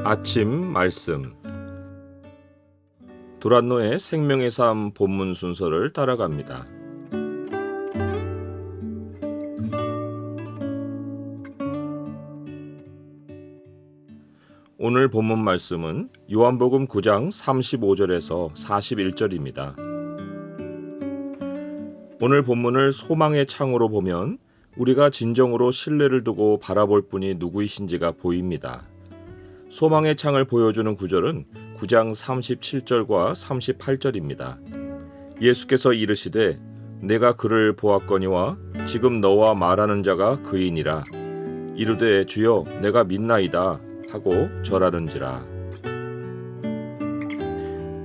아침 말씀 두란노의 생명의 삶 본문 순서를 따라갑니다. 오늘 본문 말씀은 요한복음 9장 35절에서 41절입니다. 오늘 본문을 소망의 창으로 보면 우리가 진정으로 신뢰를 두고 바라볼 분이 누구이신지가 보입니다. 소망의 창을 보여주는 구절은 9장 37절과 38절입니다. 예수께서 이르시되 내가 그를 보았거니와 지금 너와 말하는 자가 그이니라. 이르되 주여 내가 믿나이다 하고 절하는지라.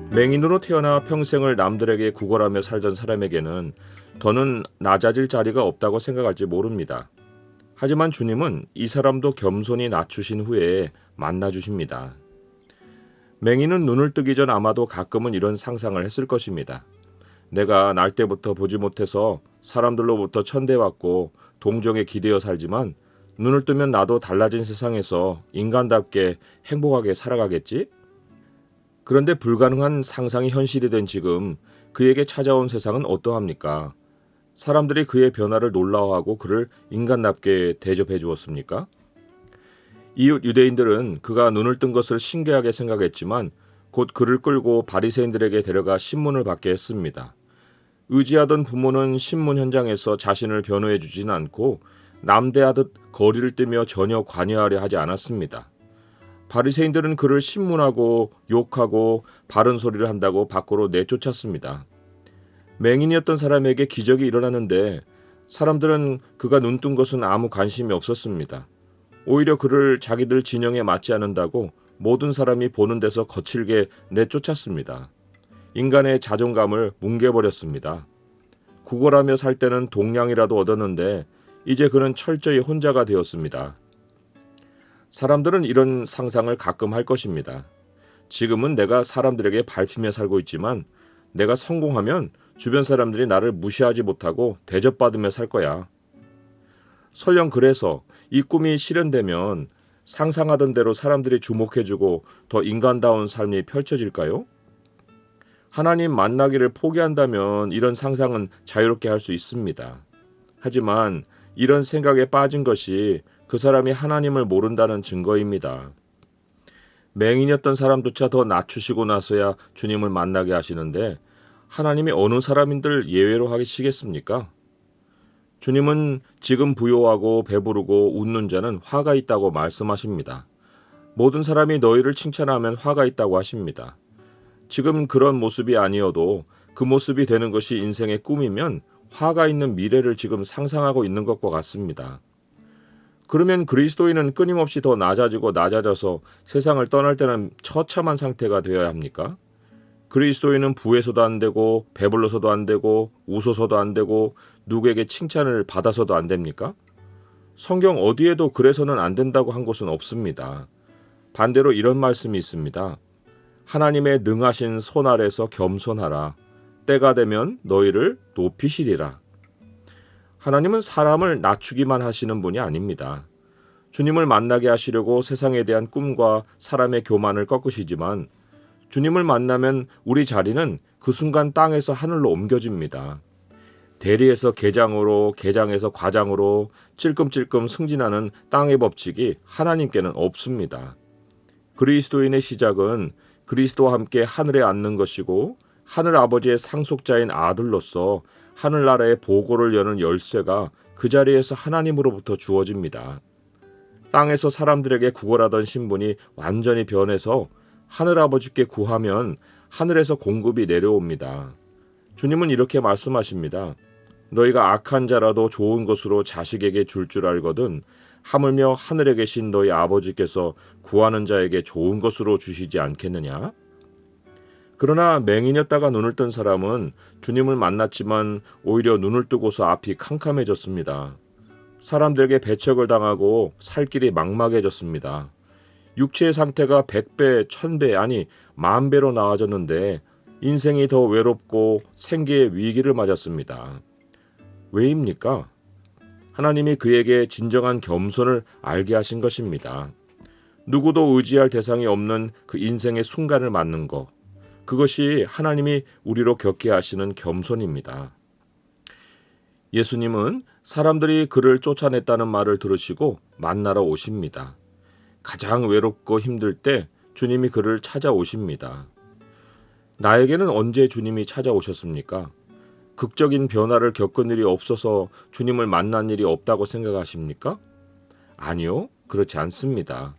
맹인으로 태어나 평생을 남들에게 구걸하며 살던 사람에게는 더는 낮아질 자리가 없다고 생각할지 모릅니다. 하지만 주님은 이 사람도 겸손히 낮추신 후에 만나주십니다. 맹인은 눈을 뜨기 전 아마도 가끔은 이런 상상을 했을 것입니다. 내가 날 때부터 보지 못해서 사람들로부터 천대받고 동정에 기대어 살지만 눈을 뜨면 나도 달라진 세상에서 인간답게 행복하게 살아가겠지? 그런데 불가능한 상상이 현실이 된 지금 그에게 찾아온 세상은 어떠합니까? 사람들이 그의 변화를 놀라워하고 그를 인간답게 대접해 주었습니까? 이웃 유대인들은 그가 눈을 뜬 것을 신기하게 생각했지만 곧 그를 끌고 바리새인들에게 데려가 신문을 받게 했습니다. 의지하던 부모는 신문 현장에서 자신을 변호해 주진 않고 남대하듯 거리를 뜨며 전혀 관여하려 하지 않았습니다. 바리새인들은 그를 신문하고 욕하고 바른 소리를 한다고 밖으로 내쫓았습니다. 맹인이었던 사람에게 기적이 일어났는데 사람들은 그가 눈뜬 것은 아무 관심이 없었습니다. 오히려 그를 자기들 진영에 맞지 않는다고 모든 사람이 보는 데서 거칠게 내쫓았습니다. 인간의 자존감을 뭉개버렸습니다. 구걸하며 살 때는 동량이라도 얻었는데 이제 그는 철저히 혼자가 되었습니다. 사람들은 이런 상상을 가끔 할 것입니다. 지금은 내가 사람들에게 밟히며 살고 있지만 내가 성공하면 주변 사람들이 나를 무시하지 못하고 대접받으며 살 거야. 설령 그래서 이 꿈이 실현되면 상상하던 대로 사람들이 주목해주고 더 인간다운 삶이 펼쳐질까요? 하나님 만나기를 포기한다면 이런 상상은 자유롭게 할 수 있습니다. 하지만 이런 생각에 빠진 것이 그 사람이 하나님을 모른다는 증거입니다. 맹인이었던 사람조차 더 낮추시고 나서야 주님을 만나게 하시는데 하나님이 어느 사람인들 예외로 하시겠습니까? 주님은 지금 부요하고 배부르고 웃는 자는 화가 있다고 말씀하십니다. 모든 사람이 너희를 칭찬하면 화가 있다고 하십니다. 지금 그런 모습이 아니어도 그 모습이 되는 것이 인생의 꿈이면 화가 있는 미래를 지금 상상하고 있는 것과 같습니다. 그러면 그리스도인은 끊임없이 더 낮아지고 낮아져서 세상을 떠날 때는 처참한 상태가 되어야 합니까? 그리스도인은 부해서도 안 되고 배불러서도 안 되고 웃어서도 안 되고 누구에게 칭찬을 받아서도 안 됩니까? 성경 어디에도 그래서는 안 된다고 한 곳은 없습니다. 반대로 이런 말씀이 있습니다. 하나님의 능하신 손 아래서 겸손하라. 때가 되면 너희를 높이시리라. 하나님은 사람을 낮추기만 하시는 분이 아닙니다. 주님을 만나게 하시려고 세상에 대한 꿈과 사람의 교만을 꺾으시지만 주님을 만나면 우리 자리는 그 순간 땅에서 하늘로 옮겨집니다. 대리에서 계장으로, 계장에서 과장으로 찔끔찔끔 승진하는 땅의 법칙이 하나님께는 없습니다. 그리스도인의 시작은 그리스도와 함께 하늘에 앉는 것이고 하늘 아버지의 상속자인 아들로서 하늘나라의 보고를 여는 열쇠가 그 자리에서 하나님으로부터 주어집니다. 땅에서 사람들에게 구걸하던 신분이 완전히 변해서 하늘아버지께 구하면 하늘에서 공급이 내려옵니다. 주님은 이렇게 말씀하십니다. 너희가 악한 자라도 좋은 것으로 자식에게 줄 줄 알거든 하물며 하늘에 계신 너희 아버지께서 구하는 자에게 좋은 것으로 주시지 않겠느냐? 그러나 맹인이었다가 눈을 뜬 사람은 주님을 만났지만 오히려 눈을 뜨고서 앞이 캄캄해졌습니다. 사람들에게 배척을 당하고 살 길이 막막해졌습니다. 육체의 상태가 100배, 1000배 아니 10,000배로 나아졌는데 인생이 더 외롭고 생계의 위기를 맞았습니다. 왜입니까? 하나님이 그에게 진정한 겸손을 알게 하신 것입니다. 누구도 의지할 대상이 없는 그 인생의 순간을 맞는 것, 그것이 하나님이 우리로 겪게 하시는 겸손입니다. 예수님은 사람들이 그를 쫓아냈다는 말을 들으시고 만나러 오십니다. 가장 외롭고 힘들 때 주님이 그를 찾아오십니다. 나에게는 언제 주님이 찾아오셨습니까? 극적인 변화를 겪은 일이 없어서 주님을 만난 일이 없다고 생각하십니까? 아니요, 그렇지 않습니다.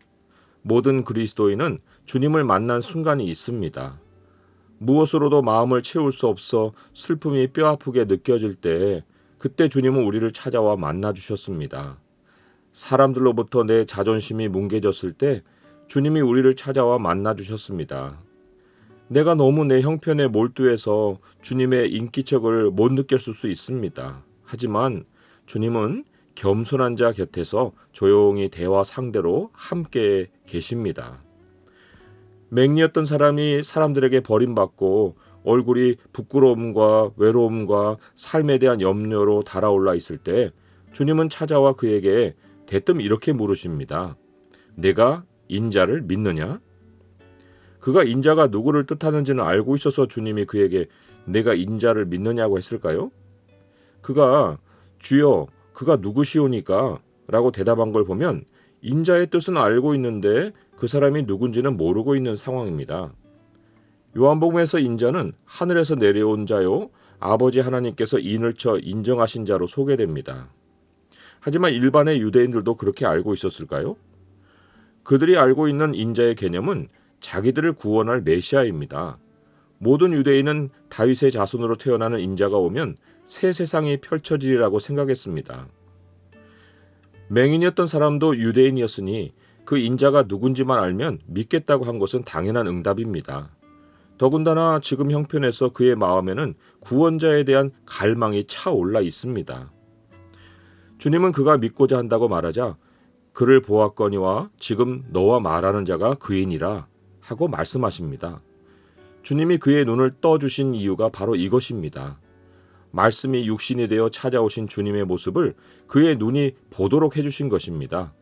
모든 그리스도인은 주님을 만난 순간이 있습니다. 무엇으로도 마음을 채울 수 없어 슬픔이 뼈아프게 느껴질 때 그때 주님은 우리를 찾아와 만나주셨습니다. 사람들로부터 내 자존심이 뭉개졌을 때 주님이 우리를 찾아와 만나주셨습니다. 내가 너무 내 형편에 몰두해서 주님의 인기척을 못 느꼈을 수 있습니다. 하지만 주님은 겸손한 자 곁에서 조용히 대화 상대로 함께 계십니다. 맹리였던 사람이 사람들에게 버림받고 얼굴이 부끄러움과 외로움과 삶에 대한 염려로 달아올라 있을 때 주님은 찾아와 그에게 대뜸 이렇게 물으십니다. 내가 인자를 믿느냐? 그가 인자가 누구를 뜻하는지는 알고 있어서 주님이 그에게 내가 인자를 믿느냐고 했을까요? 그가 주여 그가 누구시오니까? 라고 대답한 걸 보면 인자의 뜻은 알고 있는데 그 사람이 누군지는 모르고 있는 상황입니다. 요한복음에서 인자는 하늘에서 내려온 자요 아버지 하나님께서 인을 쳐 인정하신 자로 소개됩니다. 하지만 일반의 유대인들도 그렇게 알고 있었을까요? 그들이 알고 있는 인자의 개념은 자기들을 구원할 메시아입니다. 모든 유대인은 다윗의 자손으로 태어나는 인자가 오면 새 세상이 펼쳐지리라고 생각했습니다. 맹인이었던 사람도 유대인이었으니 그 인자가 누군지만 알면 믿겠다고 한 것은 당연한 응답입니다. 더군다나 지금 형편에서 그의 마음에는 구원자에 대한 갈망이 차올라 있습니다. 주님은 그가 믿고자 한다고 말하자 그를 보았거니와 지금 너와 말하는 자가 그이니라 하고 말씀하십니다. 주님이 그의 눈을 떠주신 이유가 바로 이것입니다. 말씀이 육신이 되어 찾아오신 주님의 모습을 그의 눈이 보도록 해주신 것입니다.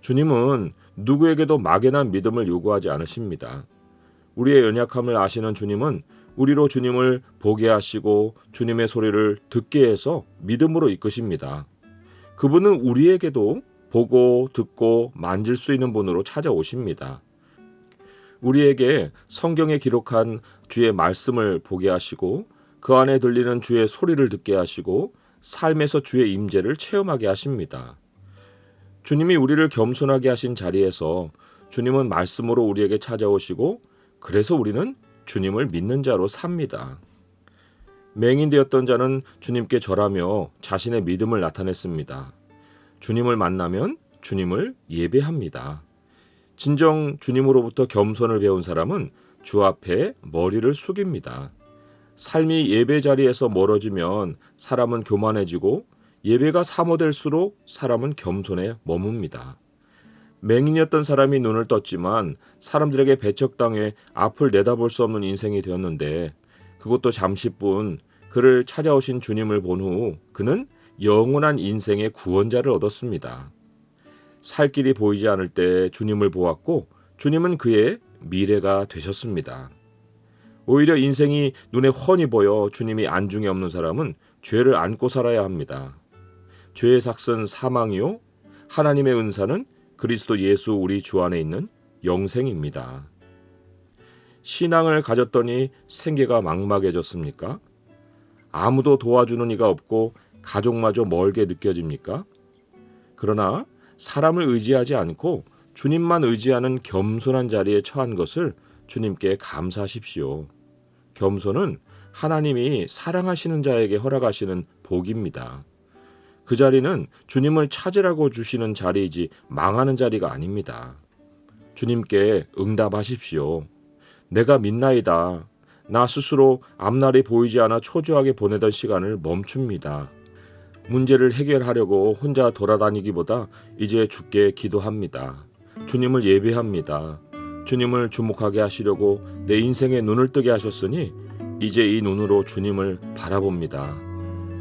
주님은 누구에게도 막연한 믿음을 요구하지 않으십니다. 우리의 연약함을 아시는 주님은 우리로 주님을 보게 하시고 주님의 소리를 듣게 해서 믿음으로 이끄십니다. 그분은 우리에게도 보고 듣고 만질 수 있는 분으로 찾아오십니다. 우리에게 성경에 기록한 주의 말씀을 보게 하시고 그 안에 들리는 주의 소리를 듣게 하시고 삶에서 주의 임재를 체험하게 하십니다. 주님이 우리를 겸손하게 하신 자리에서 주님은 말씀으로 우리에게 찾아오시고 그래서 우리는 주님을 믿는 자로 삽니다. 맹인되었던 자는 주님께 절하며 자신의 믿음을 나타냈습니다. 주님을 만나면 주님을 예배합니다. 진정 주님으로부터 겸손을 배운 사람은 주 앞에 머리를 숙입니다. 삶이 예배 자리에서 멀어지면 사람은 교만해지고 예배가 사모될수록 사람은 겸손에 머뭅니다. 맹인이었던 사람이 눈을 떴지만 사람들에게 배척당해 앞을 내다볼 수 없는 인생이 되었는데 그것도 잠시뿐 그를 찾아오신 주님을 본 후 그는 영원한 인생의 구원자를 얻었습니다. 살 길이 보이지 않을 때 주님을 보았고 주님은 그의 미래가 되셨습니다. 오히려 인생이 눈에 훤히 보여 주님이 안중에 없는 사람은 죄를 안고 살아야 합니다. 죄의 삭은 사망이요 하나님의 은사는 그리스도 예수 우리 주 안에 있는 영생입니다. 신앙을 가졌더니 생계가 막막해졌습니까? 아무도 도와주는 이가 없고 가족마저 멀게 느껴집니까? 그러나 사람을 의지하지 않고 주님만 의지하는 겸손한 자리에 처한 것을 주님께 감사하십시오. 겸손은 하나님이 사랑하시는 자에게 허락하시는 복입니다. 그 자리는 주님을 찾으라고 주시는 자리이지 망하는 자리가 아닙니다. 주님께 응답하십시오. 내가 믿나이다. 나 스스로 앞날이 보이지 않아 초조하게 보내던 시간을 멈춥니다. 문제를 해결하려고 혼자 돌아다니기보다 이제 주께 기도합니다. 주님을 예배합니다. 주님을 주목하게 하시려고 내 인생에 눈을 뜨게 하셨으니 이제 이 눈으로 주님을 바라봅니다.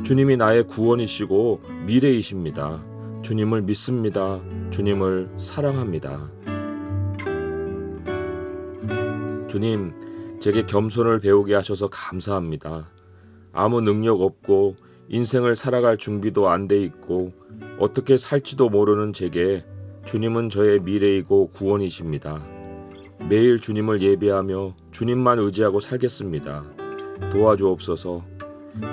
주님이 나의 구원이시고 미래이십니다. 주님을 믿습니다. 주님을 사랑합니다. 주님, 제게 겸손을 배우게 하셔서 감사합니다. 아무 능력 없고 인생을 살아갈 준비도 안 돼 있고 어떻게 살지도 모르는 제게 주님은 저의 미래이고 구원이십니다. 매일 주님을 예배하며 주님만 의지하고 살겠습니다. 도와주옵소서.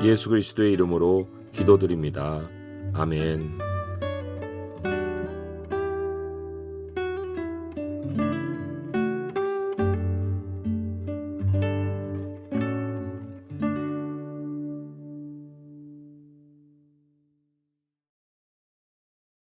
예수 그리스도의 이름으로 기도드립니다. 아멘.